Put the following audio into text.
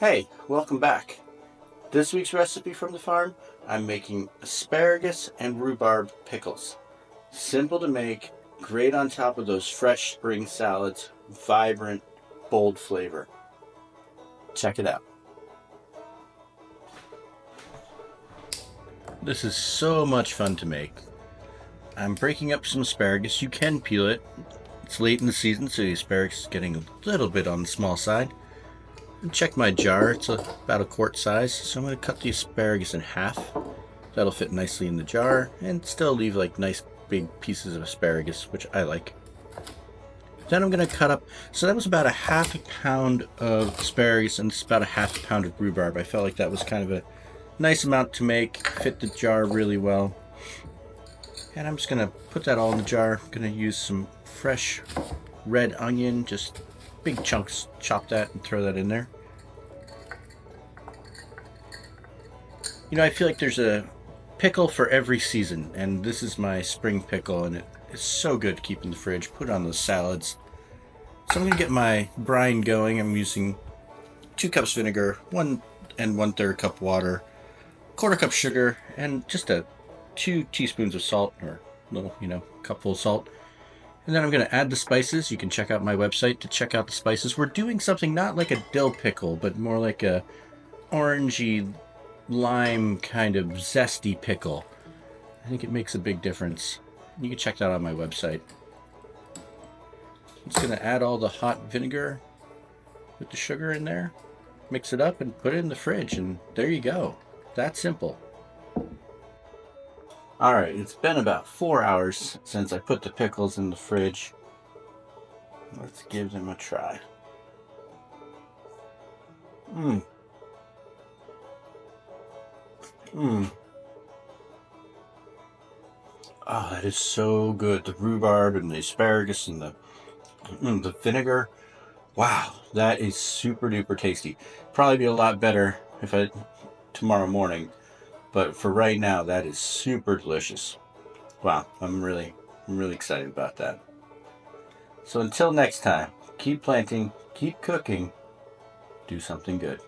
Hey, welcome back. This week's recipe from the farm, I'm making asparagus and rhubarb pickles. Simple to make, great on top of those fresh spring salads, vibrant, bold flavor. Check it out. This is so much fun to make. I'm breaking up some asparagus. You can peel it. It's late in the season, so the asparagus is getting a little bit on the small side. Check my jar, it's about a quart size, so I'm going to cut the asparagus in half. That'll fit nicely in the jar and still leave like nice big pieces of asparagus, which I like. Then I'm going to cut up, so that was about a half a pound of asparagus and it's about a half a pound of rhubarb. I felt like that was kind of a nice amount to make, fit the jar really well. And I'm just going to put that all in the jar. I'm going to use some fresh red onion, just big chunks, chop that and throw that in there. You know, I feel like there's a pickle for every season, and this is my spring pickle, and it is so good to keep in the fridge. Put it on those salads. So I'm going to get my brine going. I'm using 2 cups vinegar, 1 1/3 cup water, 1/4 cup sugar, and just 2 teaspoons of salt, or a little, cupful of salt. And then I'm going to add the spices. You can check out my website to check out the spices. We're doing something not like a dill pickle, but more like a orangey, lime kind of zesty pickle. I think it makes a big difference. You can check that out on my website. I'm just going to add all the hot vinegar with the sugar in there. Mix it up and put it in the fridge, and there you go. That simple. Alright, it's been about 4 hours since I put the pickles in the fridge. Let's give them a try. Oh, that is so good. The rhubarb and the asparagus and the vinegar. Wow, that is super duper tasty. Probably be a lot better tomorrow morning. But for right now, that is super delicious. Wow, I'm really excited about that. So until next time, keep planting, keep cooking, do something good.